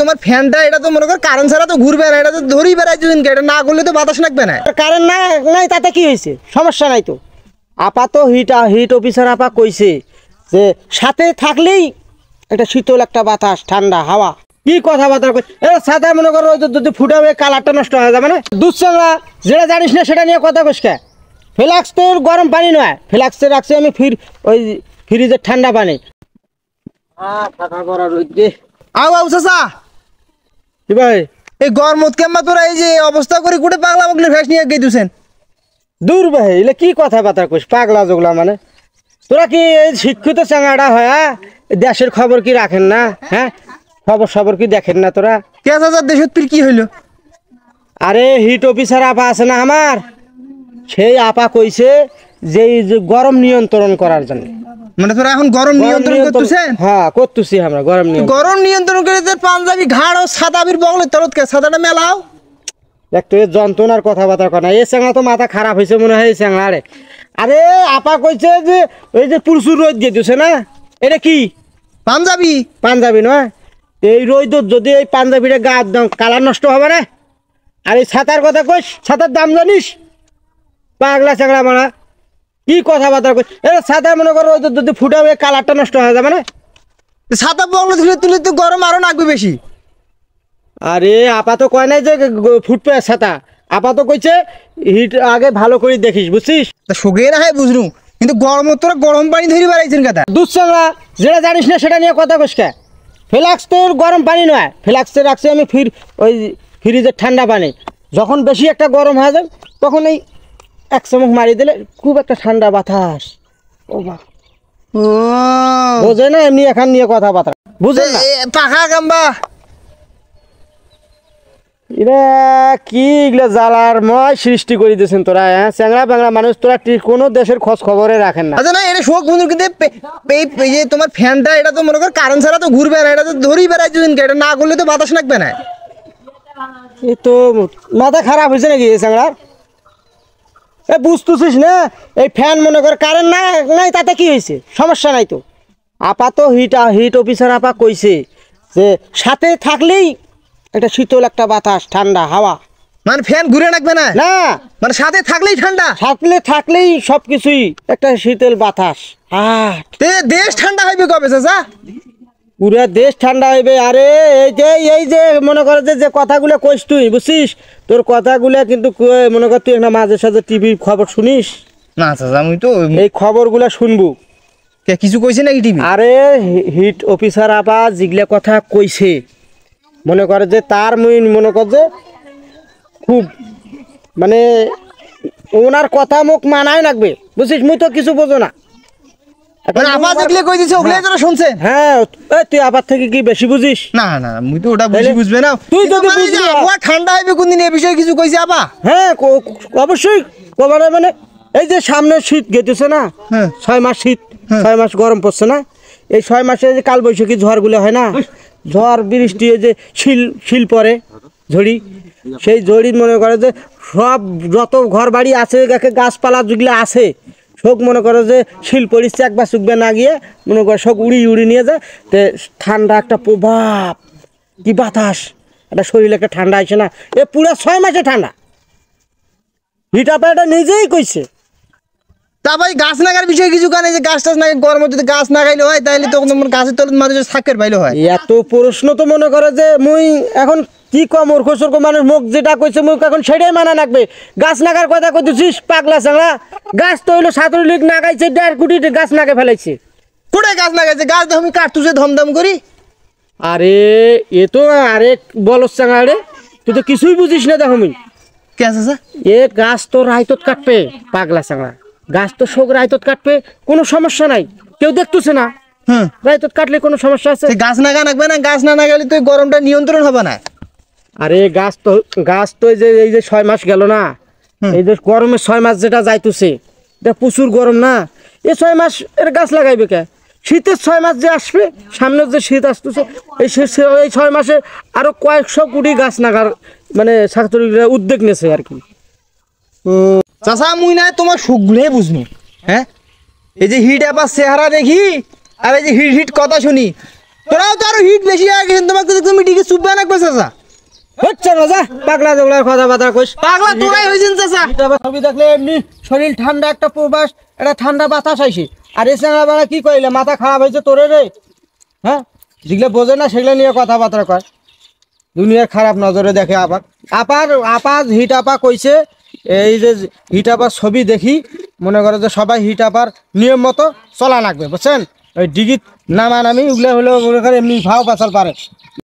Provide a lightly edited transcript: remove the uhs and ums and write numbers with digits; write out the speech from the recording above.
তোমার ফ্যানটা এটা তো মনে কর কারেন্ট ছাড়া তো ঘুরবে না, এটা তো ধরেই বেড়াইছো, এটা না করলে তো বাতাস লাগবে না। কারেন্ট না নাই তাতে কি হয়েছে, সমস্যা নাই তো। আপা তো হিট অফিসার আপা কইছে যে সাথে থাকলেই একটা শীতল একটা বাতাস ঠান্ডা হাওয়া। কি কথাবার্তা কই সাথে মনে করো যদি ফুটাবে কালারটা নষ্ট হয়ে যাবে না। দুধ চাংলা যেটা জানিস না সেটা নিয়ে কথা কইস কে। ফ্লাক্স তো গরম পানি নয়, ফ্লাক্সে রাখছি আমি ওই ফ্রিজের ঠান্ডা পানি। থাকা করা রোদ আও আও চাচা, কি ভাই এই গরমত কেমবা তোরা এই যে অবস্থা করে কুটে পাগলা পাগলি ফ্যাস নিয়ে গিয়ে দিছেন। দূর ভাই এলে কি কথাবার্তা কইস পাগলা জগলা মানে। তোরা কি এই শিক্ষিত চাঙাটা হয় দেশের খবর কি রাখেন না? হ্যাঁ খবর কি দেখেন না তোরা? কে চাচা দেশত পীর কি হইলো? আরে হিট অফিসার আপা আছে না আমার, সেই আপা কইছে যে গরম নিয়ন্ত্রণ করার জন্য। মানে তোরা এখন গরম নিয়ন্ত্রণ করতেছেন? হ্যাঁ করতেছি আমরা গরম নিয়ন্ত্রণ করে পাঞ্জাবি ঘাড় ও সাদাবির বগলে তরত কে সাদাটা মেলাও। একটু যন্ত্রণার কথাবার্তা কনা এই চ্যাংড়া তো মাথা খারাপ হয়েছে মনে হয় এই চ্যাংড়ারে। আরে আপা কইছে যে ওই যে প্রচুর রোদ দিয়ে দিছে না, এটা কি পাঞ্জাবি নয়? এই রোদ যদি এই পাঞ্জাবিটা গা কালার নষ্ট হবে না। আর এই ছাতার কথা কইস, ছাতার দাম জানিস? পাগলা চ্যাংড়া মারা কি কথাবার্তা কইস। ছাতা মনে করো যদি ফুটাবে কালারটা নষ্ট হয়ে যাবে না। ছাতা বগলে তুলে তুলে তো গরম আরো লাগবে বেশি। আরে আপা তো কয় নাই যে ফুটবে ছাতা, আপা তো কইছে হিট আগে ভালো করে দেখিস বুঝছিস। শোকে না হয় বুঝলু, কিন্তু গরম তোরা গরম পানি ধরে বেড়াইছেন কথা। দুধ চাংড়া যেটা জানিস না সেটা নিয়ে কথা কইস কে। ফ্লাক্স তো গরম পানি নয়, ফ্লাক্সে রাখছি আমি ওই ফ্রিজের ঠান্ডা পানি। যখন বেশি একটা গরম হয়ে যায় তখন এই এক চামচ মারি দিলে খুব একটা ঠান্ডা বাতাস। ও বা ও বোঝে না এমনি এখান নিয়ে কথাবার্তা বুঝে না। পাখা গাম্বা এরা কি এগুলো জ্বালার ময় সৃষ্টি করে দিয়েছেন তোরা। হ্যাঁ চ্যাংড়া ব্যাংড়া মানুষ তোরা কোনো দেশের খোঁজ খবরে রাখেন না। আচ্ছা না এটা শোক বন্ধু, কিন্তু এই যে তোমার ফ্যানটা এটা তো মনে কর কারেন্ট ছাড়া তো ঘুরবে না, এটা তো ধরেই বেড়াইছো, এটা না করলে তো বাতাস লাগবে না। এই তো মাথা খারাপ হয়েছে নাকি এই চ্যাংড়ার? বুঝতেছিস না এই ফ্যান মনে কর কারেন্ট না নাই তাতে কি হয়েছে, সমস্যা নাই তো। আপা তো হিট অফিসার আপা কইছে যে সাথে থাকলেই একটা শীতল একটা বাতাস ঠান্ডা হাওয়া। মানে ফ্যান ঘুরে রাখবে না? না মানে সাথে থাকলেই ঠান্ডা, থাকলেই সবকিছুই একটা শীতল বাতাস। দেশ ঠান্ডা হইবে কবে চাচা? পুরা দেশ ঠান্ডা হইবে। আরে এই যে মনে কর যে কথাগুলো কইস তুই বুঝছিস, তোর কথাগুলো কিন্তু মনে কর তুই একটা মাঝে সাঝে টিভি খবর শুনিস না চাচা? আমি তো এই খবরগুলো শুনবো। কিছু কইছে নাকি টিভি? আরে হিট অফিসার আপা যেগুলা কথা কইছে মনে করে যে তার মনে কর যে খুব মানে ওনার কথা মুখ মানায় লাগবে বুঝছিস। মুই তো কিছু বোঝো না। আপা যেগুলো কই দিছে ওগুলাই তোরা শুনছেন? হ্যাঁ তুই আবার থেকে কি বেশি বুঝিস? না না মুই তো ওটা বুঝবে না। তুই যদি বুঝবি ঠান্ডা হইবে কোনদিন এই বিষয়ে কিছু কইছে আপা? হ্যাঁ অবশ্যই মানে এই যে সামনে শীত গেতেছে না, 6 মাস শীত 6 মাস গরম পড়ছে না, এই 6 মাসে যে কালবৈশাখী ঝড়গুলো হয় না, ঝড় বৃষ্টি যে শিল পরে ঝড়ি, সেই ঝড়ির মনে করে যে সব যত ঘর বাড়ি আছে গাছপালা যেগুলো আছে সব মনে করে যে শিল পড়িচ্ছে একবার চুকবে না গিয়ে মনে করে সব উড়ি নিয়ে যায়। তো ঠান্ডা একটা প্রভাব কি বাতাস একটা শরীরে একটা ঠান্ডা আসে না, এ পুরো 6 মাসে ঠান্ডা। হিট আপা এটা নিজেই কইছে। তা ভাই গাছ নাগার বিষয়ে কিছু কানে যে গাছ টাছ না গরম যদি গাছ না খাইলে হয় তাহলে তখন গাছের তলত মাঝে থাকের পাইলে হয়। এত প্রশ্ন তো মনে করে যে মুই এখন কি কম ওর খোসর মানুষ মুখ যেটা কইছে মুখ এখন সেটাই মানা রাখবে। গাছ নাগার কথা কইতেছিস পাগলা চাংড়া? গাছ তো হইলো ছাত্রলীগ নাগাইছে 1.5 কোটি গাছ নাগে ফেলাইছে। কোথায় গাছ লাগাইছে? গাছ তো আমি কাটতুছে ধমধম করি। আরে এ তো আরেক বলস চাংড়া রে, তুই তো কিছুই বুঝিস না। দেখো মুই কে আছে এ গাছ তো রাইতত কাটবে পাগলা চাংড়া, গাছ তো শোক রাইতত কাটবে, কোনো সমস্যা নাই, কেউ দেখতেছে না। রাইতত কাটলে কোনো সমস্যা আছে? গাছ নাগা নাগবে না, গাছ না নাগালে তো গরমটা নিয়ন্ত্রণ হবে না। আরে গাছ তো এই যে 6 মাস গেল না, এই যে গরমের 6 মাস যেটা যাইতেছে এটা প্রচুর গরম না, এই 6 মাস এর গাছ লাগাইবে কে? শীতের 6 মাস যে আসবে সামনে যে শীত আসতেছে এই 6 মাসে আরো কয়েকশো কোটি গাছ নাগার মানে ছাত্রীরা উদ্যোগ নেছে আর কি। চাচা মুই না তোমার সুখগুলো বুঝনু। হ্যাঁ এই যে হিট আবার চেহারা দেখি আর এই যে হিট কথা শুনি, তোরাও তো আরো হিট বেশি হয়ে গেছেন। তোমাকে তুমি ঠিক চুপ চাচা হচ্ছে না যা পাগলা জগলার কথাবার্তা কইস পাগলা তোরাই হইছেন চাচা ছবি দেখলে এমনি শরীর ঠান্ডা একটা প্রবাস একটা ঠান্ডা বাতাস আইসে আর এসে বেলা কি কইলে মাথা খারাপ হয়েছে তোরে রে হ্যাঁ যেগুলো বোঝে না সেগুলো নিয়ে কথাবার্তা কয় দুনিয়ার খারাপ নজরে দেখে আবার আপা হিট আপা কইছে এই যে হিট আপার ছবি দেখি মনে করে যে সবাই হিট আপার নিয়ম মতো চলা লাগবে বুঝছেন ওই ডিগিত নামানামি ওগুলো হলেও মনে করে এমনি ভাও পাচাল পারে